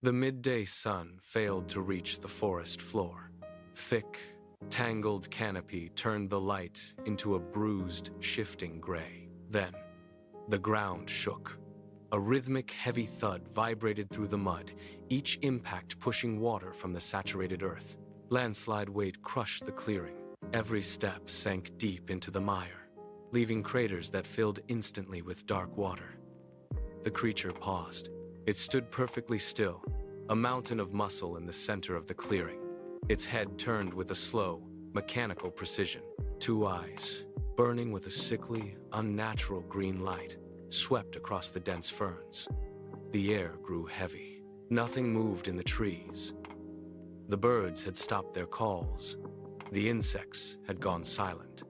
The midday sun failed to reach the forest floor. Thick, tangled canopy turned the light into a bruised, shifting gray. Then, the ground shook. A rhythmic, heavy thud vibrated through the mud, each impact pushing water from the saturated earth. Landslide weight crushed the clearing. Every step sank deep into the mire, leaving craters that filled instantly with dark water. The creature paused. It stood perfectly still, a mountain of muscle in the center of the clearing. Its head turned with a slow, mechanical precision. Two eyes, burning with a sickly, unnatural green light, swept across the dense ferns. The air grew heavy. Nothing moved in the trees. The birds had stopped their calls. The insects had gone silent.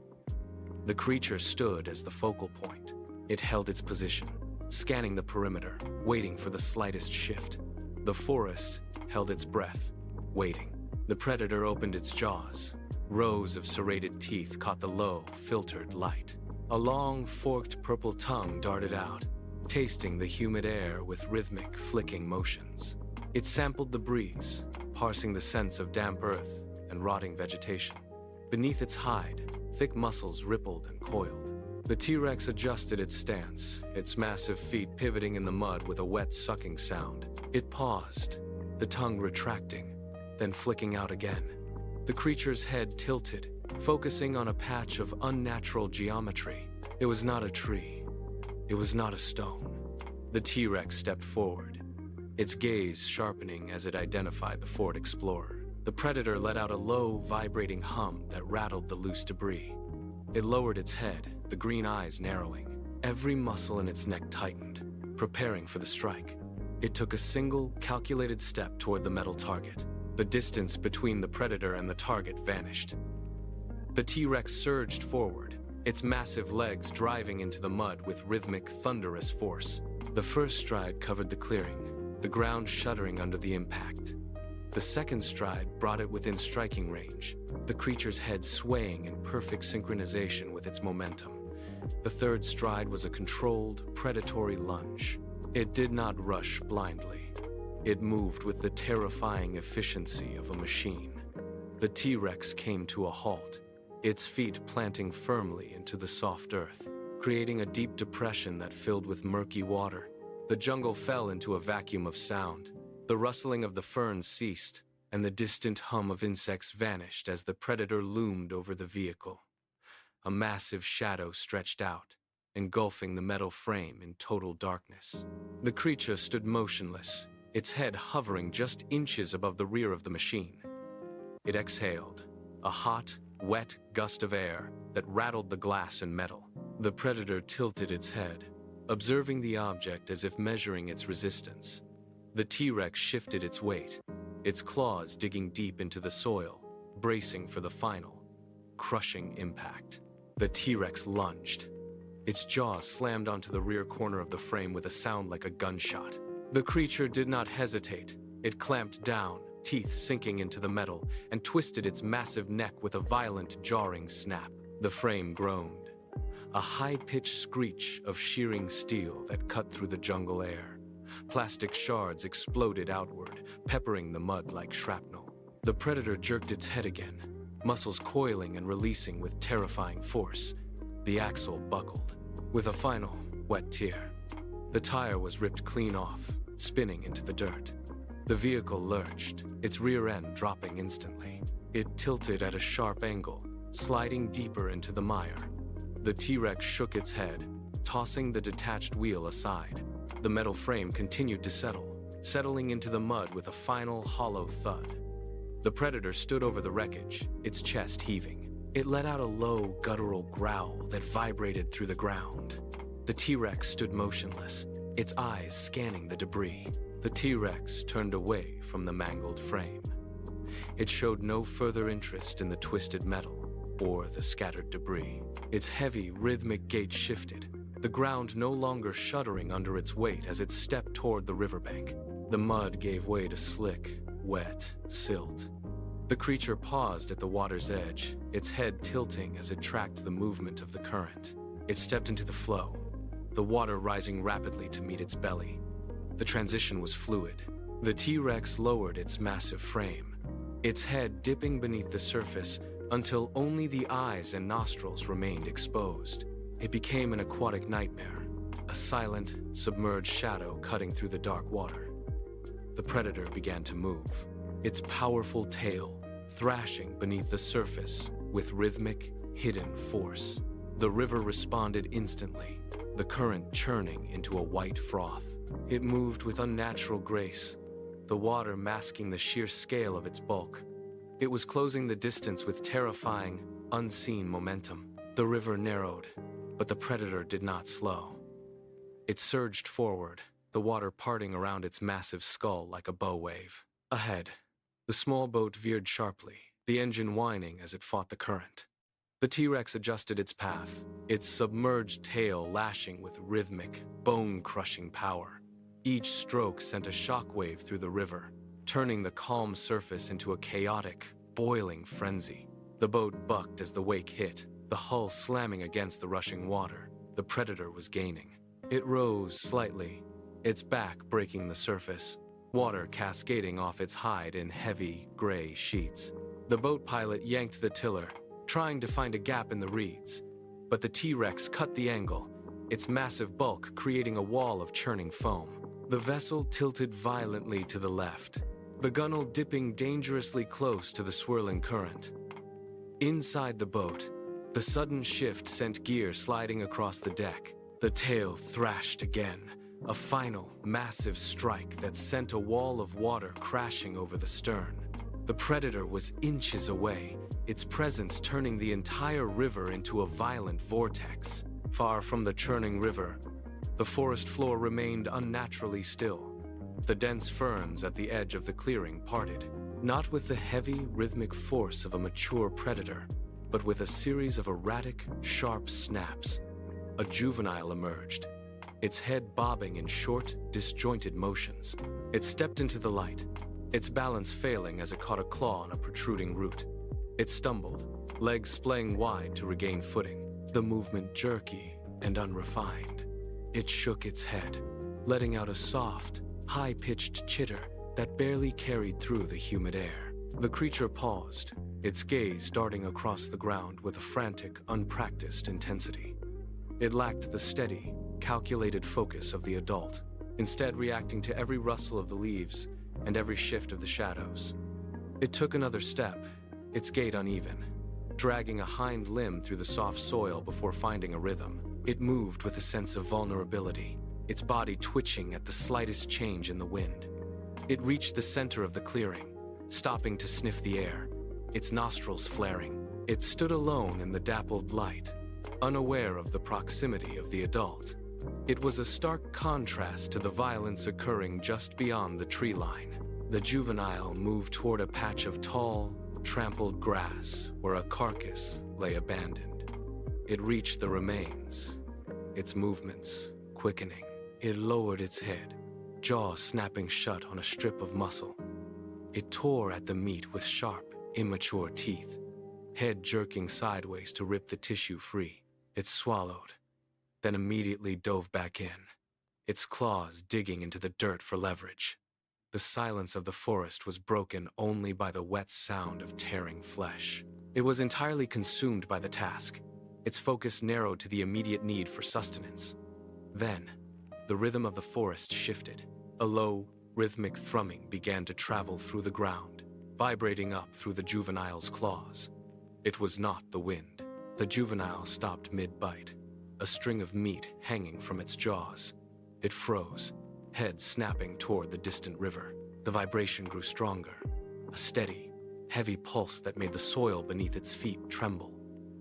The creature stood as the focal point. It held its position, scanning the perimeter, waiting for the slightest shift. The forest held its breath, waiting. The predator opened its jaws. Rows of serrated teeth caught the low, filtered light. A long, forked purple tongue darted out, tasting the humid air with rhythmic, flicking motions. It sampled the breeze, parsing the scents of damp earth and rotting vegetation. Beneath its hide, thick muscles rippled and coiled. The T-Rex adjusted its stance, its massive feet pivoting in the mud with a wet, sucking sound. It paused, the tongue retracting, then flicking out again. The creature's head tilted, focusing on a patch of unnatural geometry. It was not a tree. It was not a stone. The T-Rex stepped forward, its gaze sharpening as it identified the Ford Explorer. The predator let out a low, vibrating hum that rattled the loose debris. It lowered its head, the green eyes narrowing. Every muscle in its neck tightened, preparing for the strike. It took a single, calculated step toward the metal target. The distance between the predator and the target vanished. The T-Rex surged forward, its massive legs driving into the mud with rhythmic, thunderous force. The first stride covered the clearing, the ground shuddering under the impact. The second stride brought it within striking range, the creature's head swaying in perfect synchronization with its momentum. The third stride was a controlled, predatory lunge. It did not rush blindly. It moved with the terrifying efficiency of a machine. The T-Rex came to a halt, its feet planting firmly into the soft earth, creating a deep depression that filled with murky water. The jungle fell into a vacuum of sound. The rustling of the ferns ceased, and the distant hum of insects vanished as the predator loomed over the vehicle. A massive shadow stretched out, engulfing the metal frame in total darkness. The creature stood motionless, its head hovering just inches above the rear of the machine. It exhaled, a hot, wet gust of air that rattled the glass and metal. The predator tilted its head, observing the object as if measuring its resistance. The T-Rex shifted its weight, its claws digging deep into the soil, bracing for the final, crushing impact. The T-Rex lunged. Its jaws slammed onto the rear corner of the frame with a sound like a gunshot. The creature did not hesitate. It clamped down, teeth sinking into the metal, and twisted its massive neck with a violent, jarring snap. The frame groaned, a high-pitched screech of shearing steel that cut through the jungle air. Plastic shards exploded outward, peppering the mud like shrapnel. The predator jerked its head again, muscles coiling and releasing with terrifying force. The axle buckled, with a final, wet tear. The tire was ripped clean off, spinning into the dirt. The vehicle lurched, its rear end dropping instantly. It tilted at a sharp angle, sliding deeper into the mire. The T-Rex shook its head, tossing the detached wheel aside. The metal frame continued to settle, settling into the mud with a final hollow thud. The predator stood over the wreckage, its chest heaving. It let out a low, guttural growl that vibrated through the ground. The T-Rex stood motionless, its eyes scanning the debris. The T-Rex turned away from the mangled frame. It showed no further interest in the twisted metal or the scattered debris. Its heavy, rhythmic gait shifted, the ground no longer shuddering under its weight as it stepped toward the riverbank. The mud gave way to slick, wet silt. The creature paused at the water's edge, its head tilting as it tracked the movement of the current. It stepped into the flow, the water rising rapidly to meet its belly. The transition was fluid, The T-Rex lowered its massive frame, its head dipping beneath the surface until only the eyes and nostrils remained exposed. It became an aquatic nightmare, a silent, submerged shadow cutting through the dark water. The predator began to move, its powerful tail thrashing beneath the surface with rhythmic, hidden force. The river responded instantly, the current churning into a white froth. It moved with unnatural grace, the water masking the sheer scale of its bulk. It was closing the distance with terrifying, unseen momentum. The river narrowed, but the predator did not slow. It surged forward, the water parting around its massive skull like a bow wave. Ahead, the small boat veered sharply, the engine whining as it fought the current. The T-Rex adjusted its path, its submerged tail lashing with rhythmic, bone-crushing power. Each stroke sent a shockwave through the river, turning the calm surface into a chaotic, boiling frenzy. The boat bucked as the wake hit, the hull slamming against the rushing water. The predator was gaining. It rose slightly, its back breaking the surface, water cascading off its hide in heavy, gray sheets. The boat pilot yanked the tiller, trying to find a gap in the reeds, but the T-Rex cut the angle, its massive bulk creating a wall of churning foam. The vessel tilted violently to the left, the gunwale dipping dangerously close to the swirling current. Inside the boat, the sudden shift sent gear sliding across the deck. The tail thrashed again, a final, massive strike that sent a wall of water crashing over the stern. The predator was inches away, its presence turning the entire river into a violent vortex. Far from the churning river, the forest floor remained unnaturally still. The dense ferns at the edge of the clearing parted, not with the heavy, rhythmic force of a mature predator, but with a series of erratic, sharp snaps. A juvenile emerged, its head bobbing in short, disjointed motions. It stepped into the light, its balance failing as it caught a claw on a protruding root. It stumbled, legs splaying wide to regain footing, the movement jerky and unrefined. It shook its head, letting out a soft, high-pitched chitter that barely carried through the humid air. The creature paused, its gaze darting across the ground with a frantic, unpracticed intensity. It lacked the steady, calculated focus of the adult, instead reacting to every rustle of the leaves and every shift of the shadows. It took another step, its gait uneven, dragging a hind limb through the soft soil before finding a rhythm. It moved with a sense of vulnerability, its body twitching at the slightest change in the wind. It reached the center of the clearing, stopping to sniff the air, its nostrils flaring. It stood alone in the dappled light, unaware of the proximity of the adult. It was a stark contrast to the violence occurring just beyond the tree line. The juvenile moved toward a patch of tall, trampled grass where a carcass lay abandoned. It reached the remains, its movements quickening. It lowered its head, jaw snapping shut on a strip of muscle. It tore at the meat with sharp, immature teeth, head jerking sideways to rip the tissue free. It swallowed, then immediately dove back in, its claws digging into the dirt for leverage. The silence of the forest was broken only by the wet sound of tearing flesh. It was entirely consumed by the task, its focus narrowed to the immediate need for sustenance. Then, the rhythm of the forest shifted. A low, rhythmic thrumming began to travel through the ground, vibrating up through the juvenile's claws. It was not the wind. The juvenile stopped mid-bite, a string of meat hanging from its jaws. It froze, head snapping toward the distant river. The vibration grew stronger, a steady, heavy pulse that made the soil beneath its feet tremble.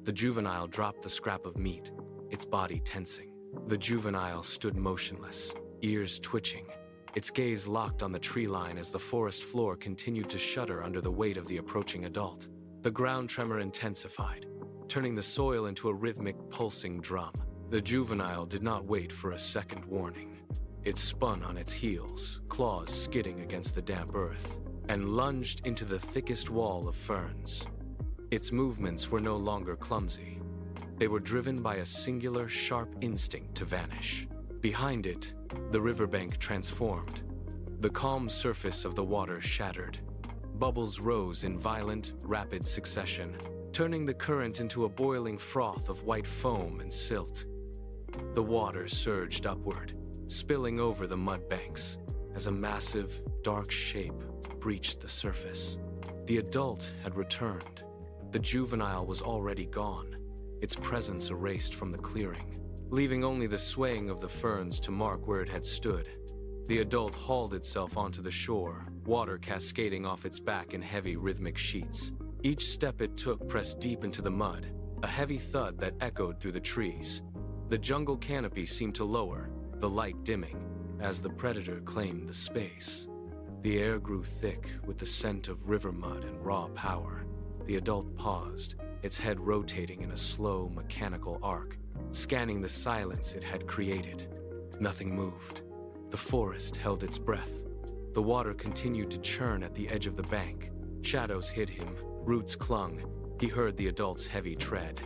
The juvenile dropped the scrap of meat, its body tensing. The juvenile stood motionless, ears twitching, its gaze locked on the tree line as the forest floor continued to shudder under the weight of the approaching adult. The ground tremor intensified, turning the soil into a rhythmic, pulsing drum. The juvenile did not wait for a second warning. It spun on its heels, claws skidding against the damp earth, and lunged into the thickest wall of ferns. Its movements were no longer clumsy. They were driven by a singular, sharp instinct to vanish. Behind it, the riverbank transformed. The calm surface of the water shattered. Bubbles rose in violent, rapid succession, turning the current into a boiling froth of white foam and silt. The water surged upward, spilling over the mud banks, as a massive, dark shape breached the surface. The adult had returned. The juvenile was already gone, its presence erased from the clearing, leaving only the swaying of the ferns to mark where it had stood. The adult hauled itself onto the shore, water cascading off its back in heavy rhythmic sheets. Each step it took pressed deep into the mud, a heavy thud that echoed through the trees. The jungle canopy seemed to lower, the light dimming, as the predator claimed the space. The air grew thick with the scent of river mud and raw power. The adult paused, its head rotating in a slow, mechanical arc, scanning the silence it had created. Nothing moved. The forest held its breath. The water continued to churn at the edge of the bank. Shadows hid him, roots clung. He heard the adult's heavy tread,